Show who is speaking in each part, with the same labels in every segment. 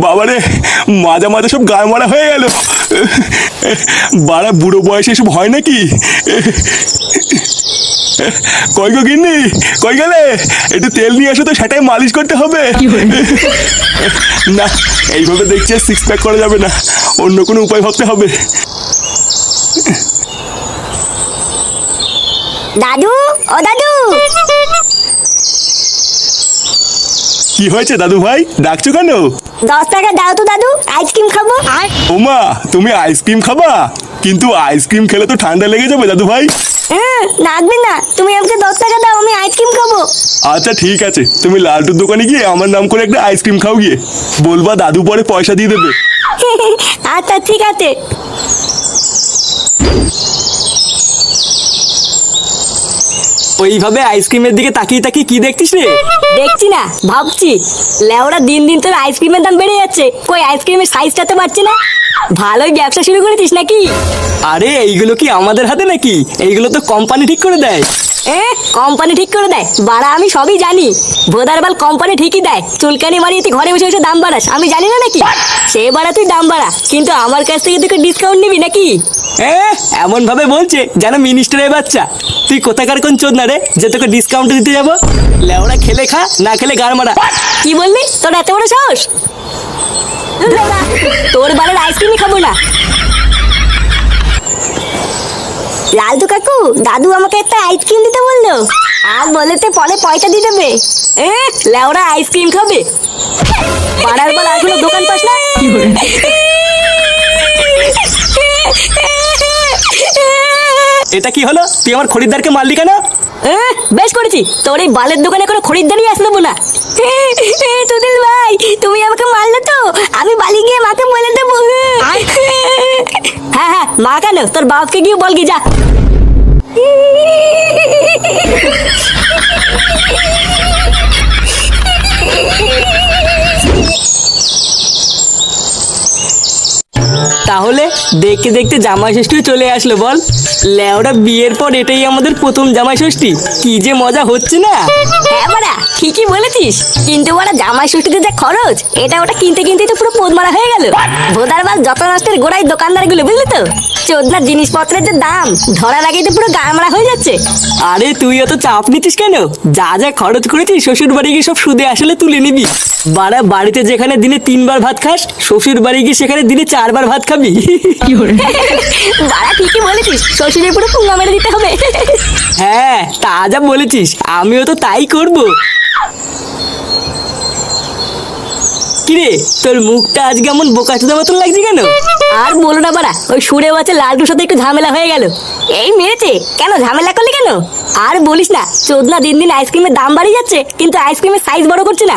Speaker 1: বাবারে, মাজা মাজা সব গায়ে মারা হয়ে গেল। বাড়া বুড়ো বয়সে এসব হয় নাকি? কই গো গিন্নি, কই গেলে? একটু তেল নিয়ে আসো তো, সেটাই মালিশ করতে হবে। না, এইভাবে দেখছি সিক্স প্যাক করা যাবে না, অন্য কোনো উপায় ভাবতে হবে।
Speaker 2: দাদু, ও দাদু।
Speaker 1: কি হয়েছে দাদু ভাই, ডাকছো কেন?
Speaker 2: 10 টাকা দাও তো দাদু, আইসক্রিম খাবো।
Speaker 1: ওমা, তুমি আইসক্রিম খাবা? কিন্তু আইসক্রিম খেলে তো ঠান্ডা লেগে যাবে দাদু ভাই।
Speaker 2: লাগবে না, তুমি আমাকে 10 টাকা দাও, আমি আইসক্রিম খাবো।
Speaker 1: আচ্ছা ঠিক আছে, তুমি লালটুর দোকানে গিয়ে আমার নাম করে একটা আইসক্রিম খাও গিয়ে। বলবা দাদু পরে পয়সা দিয়ে দেবে।
Speaker 2: আচ্ছা ঠিক আছে।
Speaker 3: ওইভাবে আইসক্রিমের দিকে তাকিয়ে তাকিয়ে কি দেখছিস রে?
Speaker 2: দেখছি না, ভাবছি। লেওরা দিন দিন তোর আইসক্রিমের দাম বেড়ে যাচ্ছে, কই আইসক্রিমের সাইজটা তো বাড়ছে না। ভালোই ব্যবসা শুরু করেছিস নাকি?
Speaker 3: আরে এইগুলো কি আমাদের হাতে নাকি? এইগুলো তো কোম্পানি ঠিক করে দেয়।
Speaker 2: কোম্পানি ঠিক করে দেয়? বাড়া আমি সবই জানি। ভোদারবাল কোম্পানি ঠিকই দেয়। চুলকানি মারিয়ে তুই ঘরে বসে বসে দাম বাড়াস, আমি জানি না নাকি? সে বাড়া তুই দাম বাড়া, কিন্তু আমার কাছ থেকে তুই ডিসকাউন্ট নিবি নাকি?
Speaker 3: এমন ভাবে বলছে যেন মিনিস্টারের বাচ্চা। তুই কোথাকার কোন চোদ না রে যে তোকে ডিসকাউন্ট দিতে যাবো? লেওরা খেলে খা, না খেলে গাড় মারা।
Speaker 2: কি বললি? তোর এত বড় সাহস? তোর বালের আইসক্রিমই খাবো না। লালটু কাকু, দাদু আমাকে একটা আইসক্রিম দিতে বললো, আর বলেতে পরে পয়সা দিয়ে দেবে। লেওরা আইসক্রিম খাবে? পাড়ার বল আর কোনো দোকান পাস না?
Speaker 3: এটা কি হলো? তুই আমার খরিদ্দারকে মারলি কেন?
Speaker 2: বেশ করেছি, তোর এই বালের দোকানে কোনো খরিদ্দারই আসলো না। তুদিল ভাই, তুমি আমাকে মারলে তো, আমি বালি গিয়ে মাকে বলে দেবো। হ্যাঁ হ্যাঁ, মা কেন, তোর বাপকে গিয়ে বলগি যা।
Speaker 3: তাহলে দেখতে দেখতে জামাই ষষ্ঠী চলে আসলো বল। লেওরা বিয়ের পর এটাই আমাদের প্রথম জামাই ষষ্ঠী, কি যে মজা হচ্ছে না।
Speaker 2: হ্যাঁ বাড়া, ঠিকই বলেছিস, কিন্তু বাড়া জামাই ষষ্ঠীতে যা খরচ, এটা ওটা কিনতে কিনতেই তো পুরো পোদ মারা হয়ে গেল। ভোদারবাল যত নষ্টের গোড়ায় দোকানদার গুলো, বুঝলি তো? চোদনার জিনিসপত্রের যে দাম, ধরার আগেই তো পুরো গা মারা হয়ে যাচ্ছে।
Speaker 3: আরে তুই এত চাপ নিতিস কেন? যা যা খরচ করেছিস শ্বশুর বাড়ি গিয়ে সব সুদে আসলে তুলে নিবি। বাড়া বাড়িতে যেখানে দিনে 3 বার ভাত খাস, শ্বশুর বাড়ি গিয়ে সেখানে দিনে 4 বার ভাত খাবি।
Speaker 2: বাড়া ঠিকই বলেছিস, শ্বশুরের পুরো পুঙ্গা মেরে দিতে হবে।
Speaker 3: হ্যাঁ তা যা বলেছিস, আমিও তো তাই করবো। কিরে, তোর মুখটা আজকে এমন বোকাচোদা মতন লাগছে কেন?
Speaker 2: আর বলো না বাড়া, ওই সুরে বাচ্চা লালটুর সাথে একটু ঝামেলা হয়ে গেল। এই মেরেছে কেন? ঝামেলা করলি কেন? আর বলিস না, চোদনা দিন দিন আইসক্রিমের দাম বাড়িয়ে যাচ্ছে, কিন্তু আইসক্রিমের সাইজ বড় করছে না।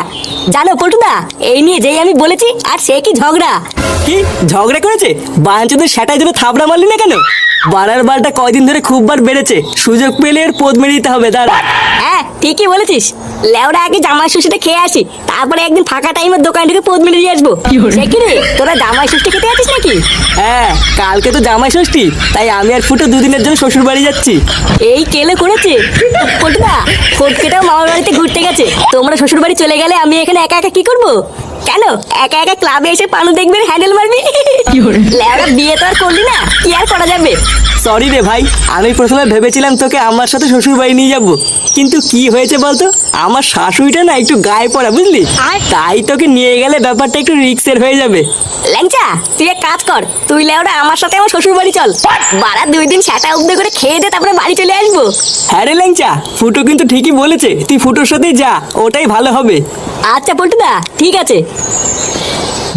Speaker 2: জানো পল্টুদা, এই নিয়ে যেই আমি বলেছি, আর সে কি ঝগড়া।
Speaker 3: কি ঝগড়া করেছে? বাঞ্চোদের সেটাই ধরে থাবড়া মারলি না কেন? বাড়ার বারটা কয়দিন ধরে খুব বার বেড়েছে, সুযোগ পেলে এর পোদ মেরে দিতে হবে। দাঁড়া।
Speaker 2: হ্যাঁ ঠিকই বলেছিস, লেওরা আগে জামাই ষষ্ঠীতে খেয়ে আসি, তারপরে একদিন ফাঁকা টাইমের দোকান থেকে পোদ মেরে দিয়ে আসবো। সে কি রে, তোরা জামাই ষষ্ঠী খেতে আছিস নাকি?
Speaker 3: হ্যাঁ, কালকে তো জামাই ষষ্ঠী, তাই আমি আর ফুটো 2 দিনের জন্য শ্বশুর বাড়ি যাচ্ছি।
Speaker 2: এই কেলে করেছে পটুদা, ফটকেটাও মামার বাড়িতে ঘুরতে গেছে, তোমরা শ্বশুর বাড়ি চলে গেলে আমি এখানে একা একা কি করবো? কেন একা একা ক্লাবে এসে পানু দেখবি, হ্যান্ডেল মারবি? লেওরা বিয়ে তো আর করলি না, কি আর করা যাবে।
Speaker 3: সরি রে ভাই, আমি প্রথমে ভেবেছিলাম তোকে আমার সাথে শ্বশুর বাড়ি নিয়ে যাব, কিন্তু কি হয়েছে বলতো, আমার শাশুড়িটা না একটু গায়ে পড়া, বুঝলি? তাই তোকে নিয়ে গেলে ব্যাপারটা একটু রিস্কের হয়ে যাবে।
Speaker 2: ল্যাংচা, তুই এক কাজ কর, তুই লেওরা আমার সাথে আমার শ্বশুর বাড়ি চল। বারা 2 দিন সেটা উদ্যোগ করে খেয়ে দে, তারপরে বাড়ি চলে আসবো।
Speaker 3: হ্যাঁ রে ল্যাংচা, ফুটো কিন্তু ঠিকই বলেছে, তুই ফুটোর সাথেই যা, ওটাই ভালো হবে।
Speaker 2: আচ্ছা পল্টুদা, ঠিক আছে।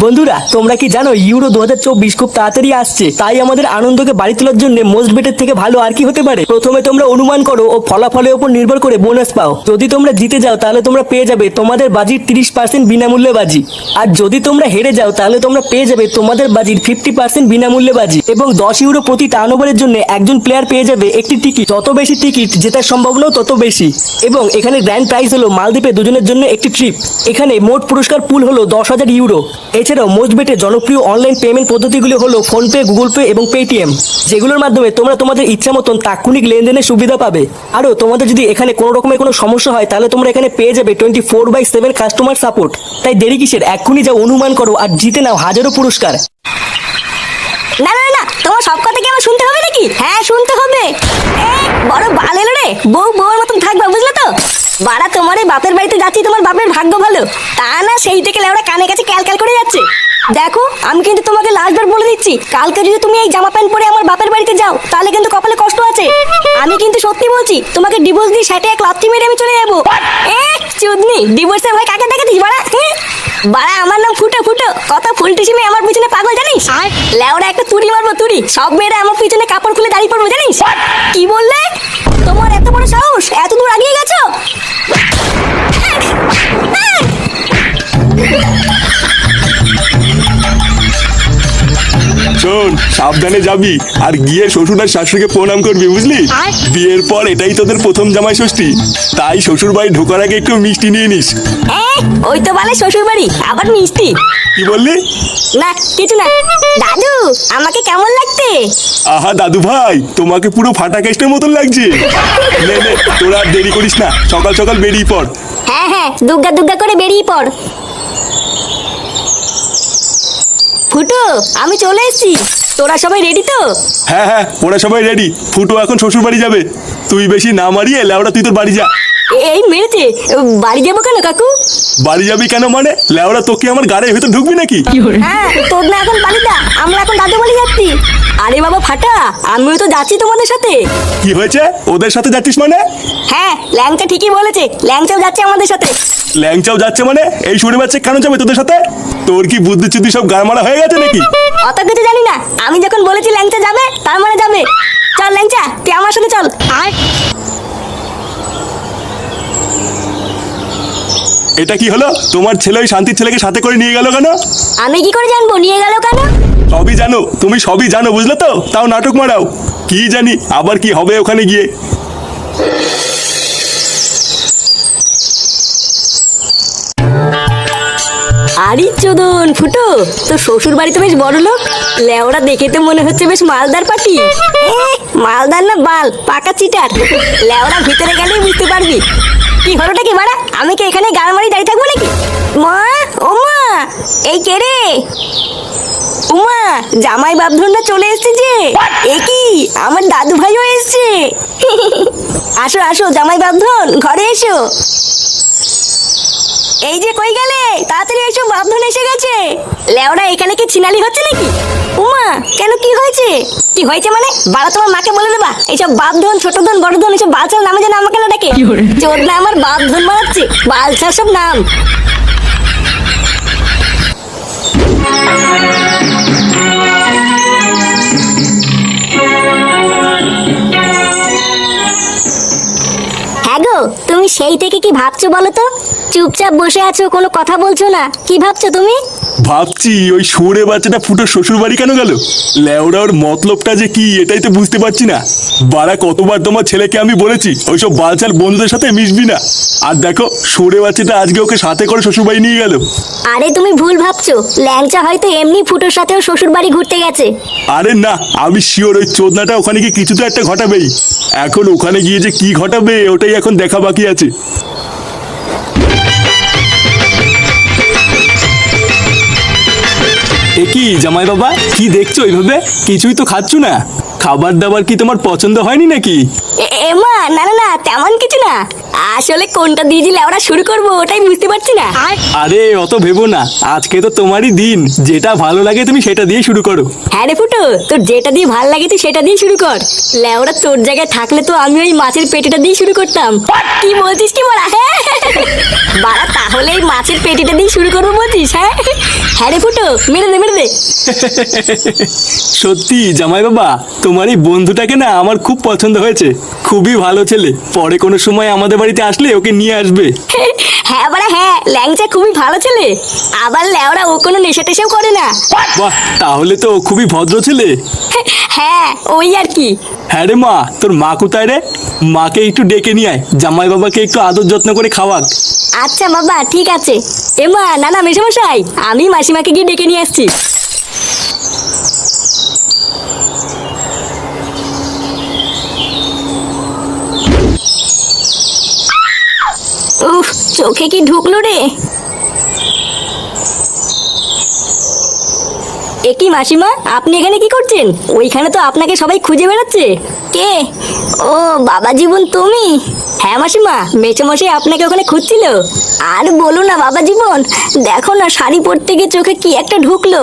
Speaker 3: বন্ধুরা, তোমরা কি জানো ইউরো 2024 খুব তাড়াতাড়ি আসছে, তাই আমাদের আনন্দকে বাড়ি তোলার জন্য মোস্ট বেটের থেকে ভালো আর কি হতে পারে? প্রথমে তোমরা অনুমান করো ও ফলাফলের উপর নির্ভর করে বোনাস পাও। যদি তোমরা জিতে যাও তাহলে তোমরা পেয়ে যাবে তোমাদের বাজির 30% বিনামূল্যে বাজি, আর যদি তোমরা হেরে যাও তাহলে তোমরা পেয়ে যাবে তোমাদের বাজির 50% বিনামূল্যে বাজি। এবং 10 ইউরো প্রতি টার্ন ওভারের জন্য একজন প্লেয়ার পেয়ে যাবে একটি টিকিট, যত বেশি টিকিট জেতার সম্ভাবনাও তত বেশি। এবং এখানে গ্র্যান্ড প্রাইজ হলো মালদ্বীপে 2 জনের জন্য একটি ট্রিপ। এখানে মোট পুরস্কার পুল হলো 10,000 ইউরো। এছাড়াও মোস্ট বেটের জনপ্রিয় অনলাইন পেমেন্ট পদ্ধতিগুলি হলো ফোনপে, গুগল পে এবং পেটিএম, যেগুলোর মাধ্যমে তোমরা তোমাদের ইচ্ছা মতন তাৎক্ষণিক লেনদেনের সুবিধা পাবে। আরও তোমাদের যদি এখানে কোনো রকমের কোনো সমস্যা হয় তাহলে তোমরা এখানে পেয়ে যাবে 24/7 কাস্টমার সাপোর্ট। তাই দেরি কিসের, এক্ষুনি যা অনুমান করো আর জিতে নাও হাজারো পুরস্কার।
Speaker 2: না না না, তোমার সব কথা কি আমার শুনতে হবে নাকি? হ্যাঁ শুনতে হবে। বড় বাল এলো রে, বউ বউর মতন থাকবা, বুঝলে তো? বাড়া তোমার এই বাপের বাড়িতে যাচ্ছি, তোমার বাপের ভাগ্য ভালো। তা না সেই থেকে লেওড়া কানে কাছে ক্যালক্যাল করে যাচ্ছে। দেখো আমি কিন্তু তোমাকে লাস্টবার বলে দিচ্ছি, কালকে যদি তুমি এই জামা প্যান্ট পরে আমার বাপের বাড়িতে যাও তাহলে কিন্তু কপালে কষ্ট আছে। আমি কিন্তু সত্যি বলছি, তোমাকে ডিভোর্স দিয়ে সেটা এক লাথি মেরে আমি চলে যাবো। চুদনি, ডিভোর্সের ভয় কাকে দেখাতিস বাড়া? বাড়া আমার নাম ফুটো ফুটো, কত ফুলটিসিমে আমার পিছনে পাগল জানিস? আর লেওড়া একটা তুড়ি মারবো তুড়ি, সব মেয়েরা আমার পিছনে কাপড় খুলে দাঁড়িয়ে পড়বো জানিস? কি বললে? তোমার এত বড় সাহস, এত দূর আগিয়ে গেছো?
Speaker 1: শোন, সাবধানে যাবি আর গিয়ে শ্বশুর আর শাশুড়িকে প্রণাম করবি, বুঝলি? বিয়ের পর এটাই তোদের প্রথম জামাই ষষ্ঠী, তাই শ্বশুর বাড়ি ঢোকার আগে একটু মিষ্টি নিয়ে নিস।
Speaker 2: ওই তো বলে শ্বশুর বাড়ি, আবার মিষ্টি?
Speaker 1: কি বললি?
Speaker 2: না কিছু না। দাদু আমাকে কেমন লাগছে?
Speaker 1: আহা দাদু ভাই, তোমাকে পুরো ফাটা কেস্টের মতন লাগছে। নে নে, তোরা আর দেরি করিস না, সকাল সকাল বেরিয়ে পড়।
Speaker 2: হ্যাঁ হ্যাঁ, দুগ্গা দুগ্গা করে বেরিয়ে পড়। ফুটো আমি চলে এসেছি, তোরা সবাই রেডি তো?
Speaker 1: হ্যাঁ হ্যাঁ, ওরা সবাই রেডি। ফুটো এখন শ্বশুর বাড়ি যাবে, তুই বেশি না মারিয়ে লেওড়া তুই তোর বাড়ি যা।
Speaker 2: এই মেরেছে, বাড়ি যাবো কেন কাকু?
Speaker 1: বাড়ি যাবি কেন মানে? লেওড়া তোকে আমার গাড়ির ভেতর ঢুকবি নাকি?
Speaker 2: হ্যাঁ তোর না এখন বাড়িটা, আমরা এখন দাদু বাড়ি যাচ্ছি। আরে বাবা ফাটা, আমিও তো যাচ্ছি তোমাদের সাথে।
Speaker 1: কি হয়েছে, ওদের সাথে যাচ্ছিস মানে?
Speaker 2: হ্যাঁ ল্যাংচা ঠিকই বলেছে, ল্যাংচাও যাচ্ছে আমাদের সাথে।
Speaker 1: ল্যাংচাও যাচ্ছে মানে? এই শুনে বাচ্চা কেন যাবে তোদের সাথে? তোর কি বুদ্ধি চুদ্ধি সব গাড়মারা হয়ে গেছে নাকি?
Speaker 2: অত কিছু জানি না, আমি যখন বলেছি ল্যাংচা যাবে তার মানে যাবে। চল ল্যাংচা, তুই আমার সাথে চল। আর
Speaker 1: এটা কি হলো? তোমার ছেলে ওই শান্তির ছেলেকে সাথে করে নিয়ে গেল কেন?
Speaker 2: আমি কি করে জানবো নিয়ে গেল কেন?
Speaker 1: সবই জানো, তুমি সবই জানো, বুঝলে তো? তাও নাটক মারাও। কি জানি আবার কি হবে ওখানে গিয়ে।
Speaker 2: আরে চোদন ফুটো, তোর শ্বশুর বাড়ি তো বেশ বড় লোক। লেওড়া দেখে তো মনে হচ্ছে বেশ মালদার পাটি। মালদার না বাল, পাকা চিটার। লেওড়া ভিতরে গেলেই বুঝতে পারবি। কি হলোটা কি বাড়া? আমি কি এখানে গাড় মারি দাঁড়িয়ে থাকবো নাকি? মা, ও মা, এই কে রে? উমা, জামাই বাপধনটা চলে এসেছে যে। এ কি, আমার দাদু ভাইও এসেছে। আসো আসো জামাই বাপধন, ঘরে এসো। এই যে কই গেলে, তাড়াতাড়ি এসো, বাপধন এসে গেছে। লেওড়া এখানে কি ছিনালি হচ্ছে নাকি? উমা কেন, কি হয়েছে? কি হয়েছে মানে? বাড়া তোমার মাকে বলে দেবা এইসব বাপধন, ছোট ধন, বড় ধন এইসব বালছার নামে যেন আমাকে না ডাকে। চোদ না আমার বাপধন মারাচ্ছে, বালছার সব নাম। হ্যাঁ গো, তুমি সেই থেকে কি ভাবছো বলো তো? চুপচাপ বসে আছো, কোনো কথা বলছো না, কি ভাবছো তুমি?
Speaker 1: ভাবছি ওই শুয়োরে বাচ্চাটা ফুটো শ্বশুর বাড়ি কেন গেল? লেওড়া ওর মতলবটা যে কি এটাই তো বুঝতে পারছি না। বাড়া কতবার তোমার ছেলেকে আমি বলেছি ওইসব বালচাল বন্ধুদের সাথে মিশবি না, আর দেখো শুয়োরে বাচ্চাটা আজকে ওকে সাথে করে শ্বশুর বাড়ি নিয়ে গেল।
Speaker 2: আরে তুমি ভুল ভাবছো, ল্যাংচা হয়তো এমনি ফুটোর সাথেও শ্বশুর বাড়ি ঘুরতে গেছে।
Speaker 1: আরে না, আমি শিওর ওই চোদনাটা ওখানে গিয়ে কিছু তো একটা ঘটাবেই। এখন ওখানে গিয়ে যে কি ঘটাবে ওটাই এখন দেখা বাকি আছে। এ কি জামাই বাবা, কি দেখছো এইভাবে? কিছুই তো খাচ্ছ না। খাবার দাবার কি তোমার পছন্দ হয়নি নাকি?
Speaker 2: এমা না না না, তেমন কিছু না। আসলে কোনটা দিয়ে দিলে আমরা শুরু করবো ওটাই বুঝতে পারছি না।
Speaker 1: আরে অত ভেবো না, আজকে তো তোমারই দিন, যেটা ভালো লাগে তুমি সেটা দিয়ে শুরু করো।
Speaker 2: হ্যাঁ রে ফুটো, তোর যেটা দিয়ে ভাল লাগে তুই সেটা দিয়ে শুরু কর। লেওরা তোর জায়গায় থাকলে তো আমি ওই মাছের পেটিটা দিয়ে শুরু করতাম। কি বলছিস কি বলা? হ্যাঁ বাড়া, তাহলে এই মাছের পেটিটা দিয়ে শুরু করবো বলছিস? হ্যাঁ হ্যাঁ রে ফুটো, মেরে দে মেরে দে।
Speaker 1: সত্যি জামাই বাবা, তোমার এই বন্ধুটাকে না আমার খুব পছন্দ হয়েছে, খুবই ভালো ছেলে। পরে কোনো সময় আমাদের বাড়িতে আসলে ওকে নিয়ে আসবে।
Speaker 2: হ্যাঁ বাড়া হ্যাঁ, ল্যাংচা খুবই ভালো ছেলে। আবার লেওরা ও কোনো নেশা টেশাও করে না।
Speaker 1: বাহ, তাহলে তো ও খুবই ভদ্র ছেলে।
Speaker 2: হ্যাঁ ওই আর কি।
Speaker 1: হ্যাঁ রে মা, তোর মা কোথায় রে? মাকে একটু ডেকে নিয়ে আয়, জামাই বাবাকে একটু আদর যত্ন করে খাওয়াক।
Speaker 2: আচ্ছা বাবা ঠিক আছে। এমা না না মেশামশাই, আমি মাসি মাসিমাকে গিয়ে ডেকে নিয়ে আসছি। উফ, চোখে কি ঢুকলো রে। এ কি মাসিমা, আপনি এখানে কি করছেন? ওইখানে তো আপনাকে সবাই খুঁজে বেড়াচ্ছে। কে? ও বাবা জীবন, তুমি? হ্যাঁ মাসিমা, মেচোমশাই আপনাকে ওখানে খুঁজছিল। আর বলো না বাবা জীবন, দেখো না শাড়ি পরতে গিয়ে চোখে কি একটা ঢুকলো।